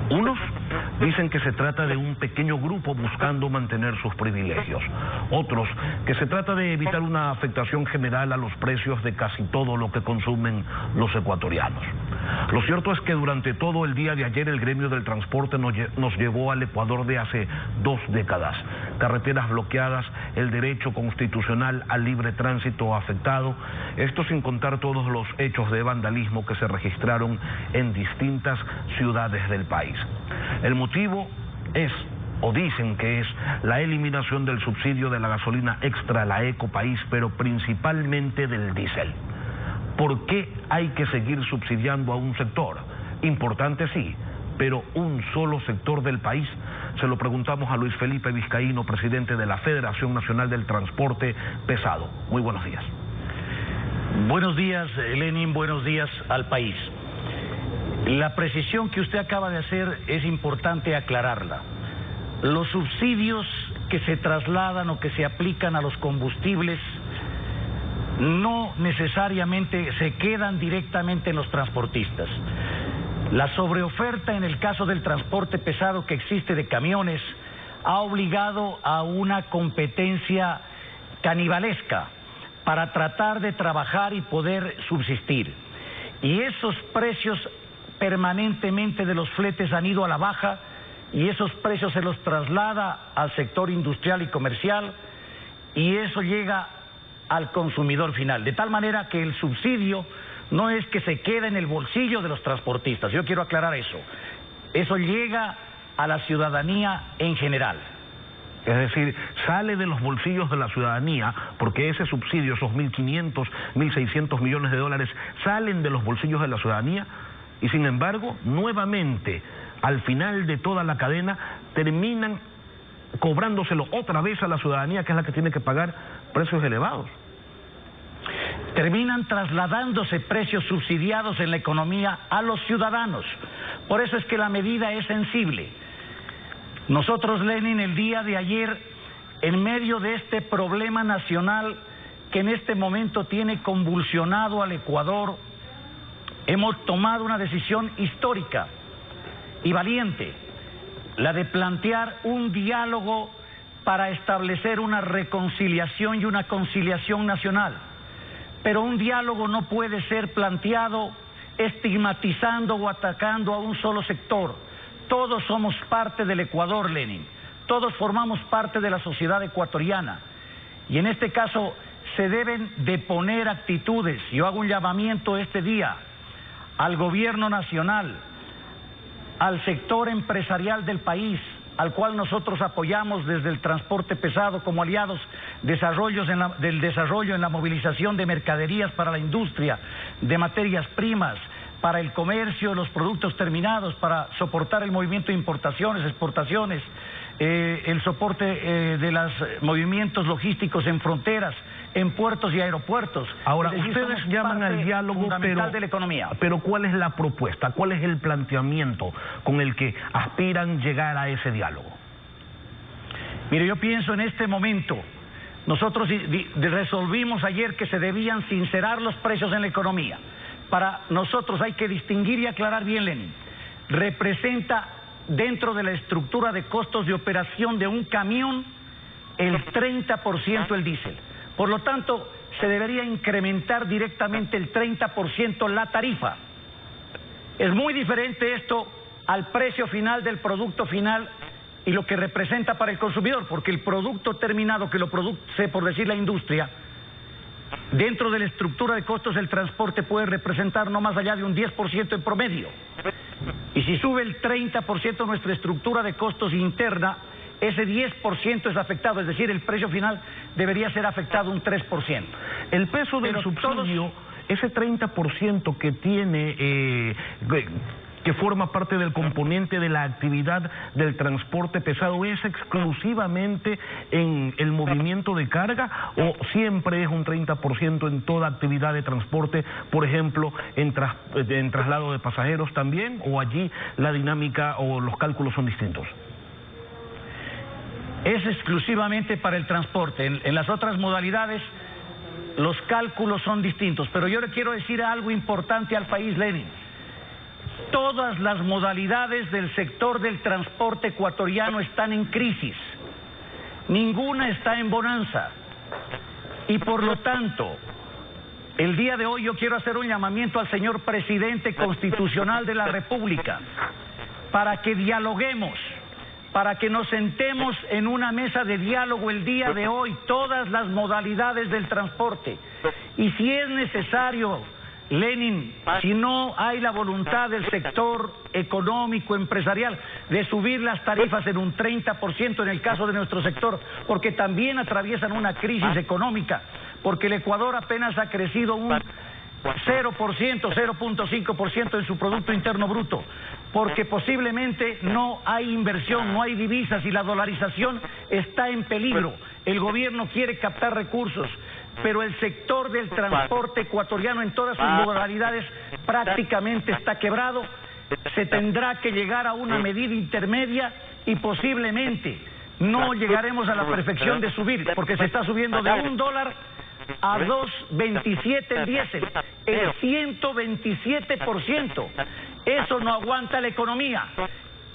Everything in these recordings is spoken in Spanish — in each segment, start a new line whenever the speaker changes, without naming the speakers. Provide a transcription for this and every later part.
Unos dicen que se trata de un pequeño grupo buscando mantener sus privilegios. Otros que se trata de evitar una afectación general a los precios de casi todo lo que consumen los ecuatorianos. Lo cierto es que durante todo el día de ayer el gremio del transporte nos llevó al Ecuador de hace 2 décadas. Carreteras bloqueadas, el derecho constitucional al libre tránsito afectado, esto sin contar todos los hechos de vandalismo que se registraron en distintas ciudades del país. El motivo es, o dicen que es, la eliminación del subsidio de la gasolina extra, la Ecopaís, pero principalmente del diésel. ¿Por qué hay que seguir subsidiando a un sector? Importante sí, pero un solo sector del país. Se lo preguntamos a Luis Felipe Vizcaíno, presidente de la Federación Nacional del Transporte Pesado. Muy buenos días.
Buenos días, Lenin, buenos días al país. La precisión que usted acaba de hacer es importante aclararla. Los subsidios que se trasladan o que se aplican a los combustibles no necesariamente se quedan directamente en los transportistas. La sobreoferta en el caso del transporte pesado que existe de camiones ha obligado a una competencia canibalesca para tratar de trabajar y poder subsistir. Y esos precios permanentemente de los fletes han ido a la baja y esos precios se los traslada al sector industrial y comercial y eso llega al consumidor final, de tal manera que el subsidio no es que se quede en el bolsillo de los transportistas, yo quiero aclarar eso llega a la ciudadanía en general.
Es decir, sale de los bolsillos de la ciudadanía, porque ese subsidio, esos 1.500, 1.600 millones de dólares, salen de los bolsillos de la ciudadanía y sin embargo, nuevamente, al final de toda la cadena, terminan cobrándoselo otra vez a la ciudadanía, que es la que tiene que pagar precios elevados.
Terminan trasladándose precios subsidiados en la economía a los ciudadanos. Por eso es que la medida es sensible. Nosotros, Lenin, el día de ayer, en medio de este problema nacional que en este momento tiene convulsionado al Ecuador, hemos tomado una decisión histórica y valiente, la de plantear un diálogo para establecer una reconciliación y una conciliación nacional. Pero un diálogo no puede ser planteado estigmatizando o atacando a un solo sector. Todos somos parte del Ecuador, Lenin. Todos formamos parte de la sociedad ecuatoriana. Y en este caso se deben de poner actitudes. Yo hago un llamamiento este día al gobierno nacional, al sector empresarial del país, al cual nosotros apoyamos desde el transporte pesado como aliados del desarrollo en la movilización de mercaderías para la industria, de materias primas, para el comercio, los productos terminados, para soportar el movimiento de importaciones, exportaciones, el soporte de los movimientos logísticos en fronteras, en puertos y aeropuertos.
Ahora, ustedes llaman al diálogo,
de la economía.
Pero ¿cuál es la propuesta? ¿Cuál es el planteamiento con el que aspiran llegar a ese diálogo?
Mire, yo pienso en este momento, nosotros resolvimos ayer que se debían sincerar los precios en la economía. Para nosotros hay que distinguir y aclarar bien, Lenin. Representa dentro de la estructura de costos de operación de un camión el 30% el diésel. Por lo tanto, se debería incrementar directamente el 30% la tarifa. Es muy diferente esto al precio final del producto final y lo que representa para el consumidor, porque el producto terminado que lo produce, por decir la industria, dentro de la estructura de costos del transporte puede representar no más allá de un 10% en promedio. Y si sube el 30% nuestra estructura de costos interna, ese 10% es afectado, es decir, el precio final debería ser afectado un 3%.
El peso del subsidio, ese 30% que tiene, que forma parte del componente de la actividad del transporte pesado, ¿es exclusivamente en el movimiento de carga o siempre es un 30% en toda actividad de transporte, por ejemplo, en traslado de pasajeros también, o allí la dinámica o los cálculos son distintos?
Es exclusivamente para el transporte. En las otras modalidades los cálculos son distintos, pero yo le quiero decir algo importante al país, Lenin. todas las modalidades del sector del transporte ecuatoriano están en crisis. Ninguna está en bonanza. Y por lo tanto, el día de hoy yo quiero hacer un llamamiento al señor presidente constitucional de la República para que dialoguemos, para que nos sentemos en una mesa de diálogo el día de hoy, todas las modalidades del transporte. Y si es necesario, Lenin, si no hay la voluntad del sector económico, empresarial, de subir las tarifas en un 30% en el caso de nuestro sector, porque también atraviesan una crisis económica, porque el Ecuador apenas ha crecido un 0%, 0.5% en su Producto Interno Bruto, porque posiblemente no hay inversión, no hay divisas y la dolarización está en peligro. El gobierno quiere captar recursos, pero el sector del transporte ecuatoriano en todas sus modalidades prácticamente está quebrado. Se tendrá que llegar a una medida intermedia y posiblemente no llegaremos a la perfección de subir, porque se está subiendo de $1 a 2.27 el diésel, el 127%. Eso no aguanta la economía.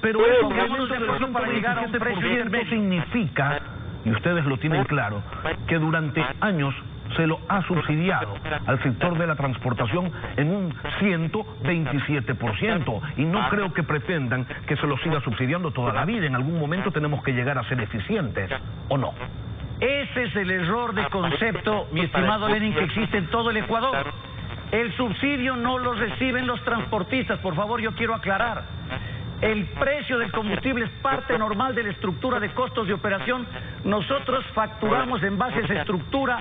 Pero eso pongámonos de acuerdo para llegar a un precio intermedio. Significa, y ustedes lo tienen claro, que durante años se lo ha subsidiado al sector de la transportación en un 127%, y no creo que pretendan que se lo siga subsidiando toda la vida. En algún momento tenemos que llegar a ser eficientes, ¿o no?
Ese es el error de concepto, mi estimado Lenin, que existe en todo el Ecuador. El subsidio no lo reciben los transportistas, por favor, yo quiero aclarar. El precio del combustible es parte normal de la estructura de costos de operación. Nosotros facturamos en base a esa estructura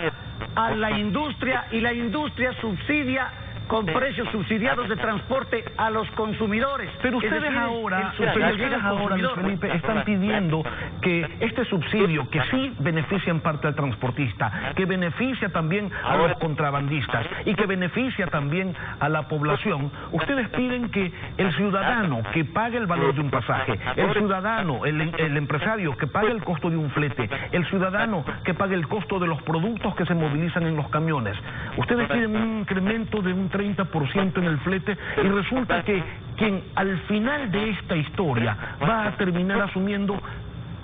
a la industria, y la industria subsidia con precios subsidiados de transporte a los consumidores.
Pero ustedes ahora, Luis Felipe, están pidiendo que este subsidio, que sí beneficia en parte al transportista, que beneficia también a los contrabandistas y que beneficia también a la población, ustedes piden que el ciudadano que pague el valor de un pasaje, el ciudadano, el empresario que pague el costo de un flete, el ciudadano que pague el costo de los productos que se movilizan en los camiones, ustedes piden un incremento de un 30% en el flete, y resulta que quien al final de esta historia va a terminar asumiendo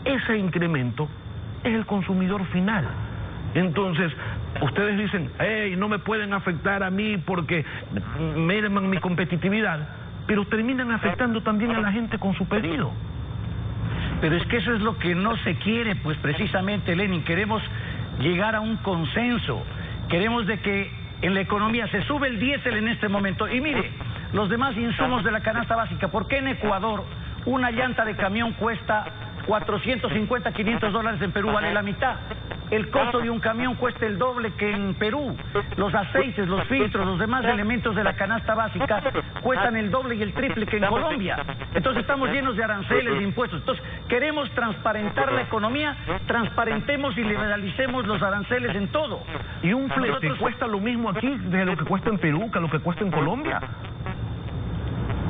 ese incremento es el consumidor final. Entonces, ustedes dicen, hey, no me pueden afectar a mí porque merman mi competitividad, pero terminan afectando también a la gente con su pedido.
Pero es que eso es lo que no se quiere, pues precisamente, Lenin. Queremos llegar a un consenso, queremos de que en la economía se sube el diésel en este momento. Y mire, los demás insumos de la canasta básica, ¿por qué en Ecuador una llanta de camión cuesta $450, $500? En Perú vale la mitad. El costo de un camión cuesta el doble que en Perú. Los aceites, los filtros, los demás elementos de la canasta básica cuestan el doble y el triple que en Colombia. Entonces estamos llenos de aranceles, de impuestos. Entonces queremos transparentar la economía, transparentemos y liberalicemos los aranceles en todo.
¿Y un flete cuesta lo mismo aquí de lo que cuesta en Perú que lo que cuesta en Colombia?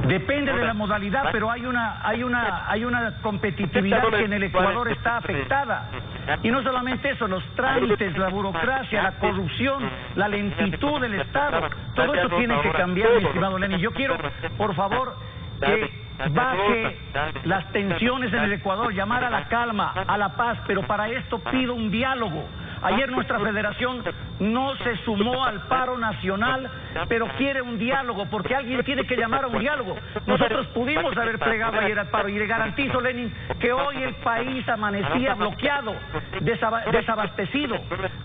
Depende de la modalidad, pero hay una competitividad que en el Ecuador está afectada. Y no solamente eso, los trámites, la burocracia, la corrupción, la lentitud del Estado, todo eso tiene que cambiar, mi estimado Lenin. Yo quiero, por favor, que baje las tensiones en el Ecuador, llamar a la calma, a la paz, pero para esto pido un diálogo. Ayer nuestra federación no se sumó al paro nacional, pero quiere un diálogo, porque alguien tiene que llamar a un diálogo. Nosotros pudimos haber plegado ayer al paro, y le garantizo, Lenin, que hoy el país amanecía bloqueado, desabastecido.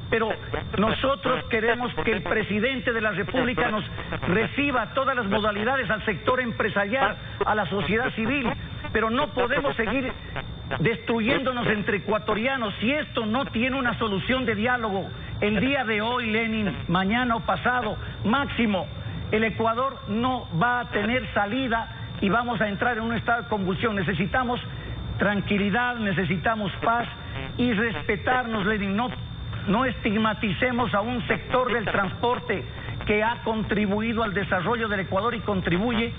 Pero nosotros queremos que el presidente de la República nos reciba todas las modalidades, al sector empresarial, a la sociedad civil, pero no podemos seguir destruyéndonos entre ecuatorianos si esto no tiene una solución de diálogo. El día de hoy, Lenin, mañana o pasado, máximo, el Ecuador no va a tener salida y vamos a entrar en un estado de convulsión. Necesitamos tranquilidad, necesitamos paz y respetarnos, Lenin. No estigmaticemos a un sector del transporte que ha contribuido al desarrollo del Ecuador y contribuye,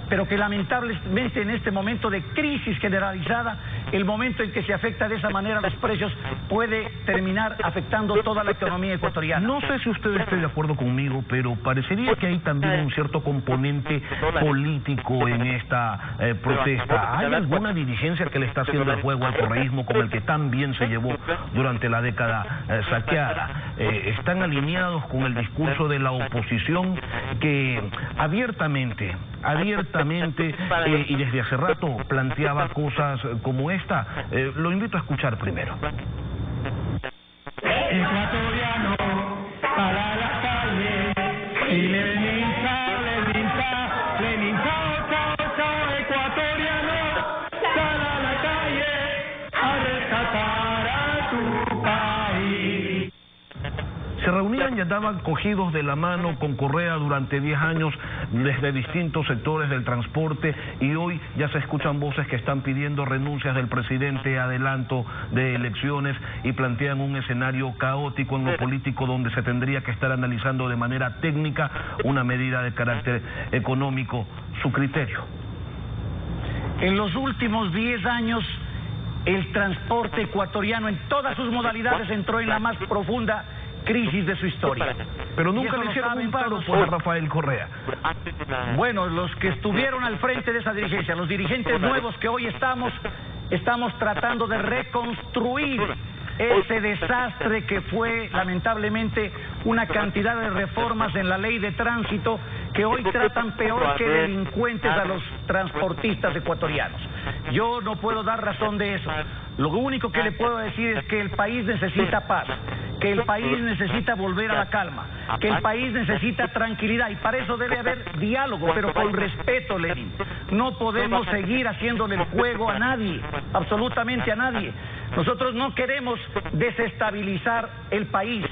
pero que lamentablemente en este momento de crisis generalizada el momento en que se afecta de esa manera los precios puede terminar afectando toda la economía ecuatoriana.
No sé si usted esté de acuerdo conmigo, pero parecería que hay también un cierto componente político en esta protesta. ¿Hay alguna dirigencia que le está haciendo el juego al correísmo como el que tan bien se llevó durante la década saqueada? ¿Están alineados con el discurso de la oposición que abiertamente y desde hace rato planteaba cosas como esta? Lo invito a escuchar primero.
Ecuatoriano, para la calle, y ecuatoriano, sal a la calle a rescatar a tu país.
Se reunían y andaban cogidos de la mano con Correa durante 10 años desde distintos sectores del transporte, y hoy ya se escuchan voces que están pidiendo renuncias del presidente, adelanto de elecciones, y plantean un escenario caótico en lo político donde se tendría que estar analizando de manera técnica una medida de carácter económico. Su criterio.
En los últimos 10 años el transporte ecuatoriano en todas sus modalidades entró en la más profunda crisis de su historia.
Pero nunca le hicieron un paro por Rafael Correa.
Bueno, los que estuvieron al frente de esa dirigencia, los dirigentes nuevos que hoy estamos tratando de reconstruir ese desastre que fue lamentablemente una cantidad de reformas en la ley de tránsito que hoy tratan peor que delincuentes a los transportistas ecuatorianos. Yo no puedo dar razón de eso. Lo único que le puedo decir es que el país necesita paz, que el país necesita volver a la calma, que el país necesita tranquilidad, y para eso debe haber diálogo, pero con respeto, Lenin. No podemos seguir haciéndole el juego a nadie, absolutamente a nadie. Nosotros no queremos desestabilizar el país,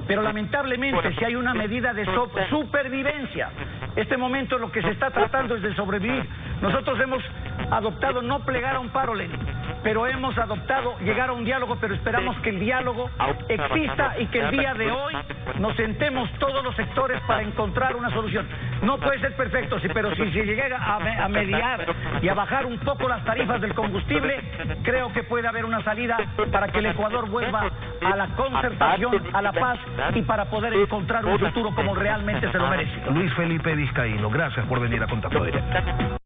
pero lamentablemente si hay una medida de supervivencia, este momento lo que se está tratando es de sobrevivir. Nosotros hemos adoptado no plegar a un paro, Lenin, pero hemos adoptado llegar a un diálogo, pero esperamos que el diálogo exista y que el día de hoy nos sentemos todos los sectores para encontrar una solución. No puede ser perfecto, sí, pero si se llega a mediar y a bajar un poco las tarifas del combustible, creo que puede haber una salida para que el Ecuador vuelva a la concertación, a la paz, y para poder encontrar un futuro como realmente se lo merece.
Luis Felipe Vizcaíno, gracias por venir a Contacto Directo.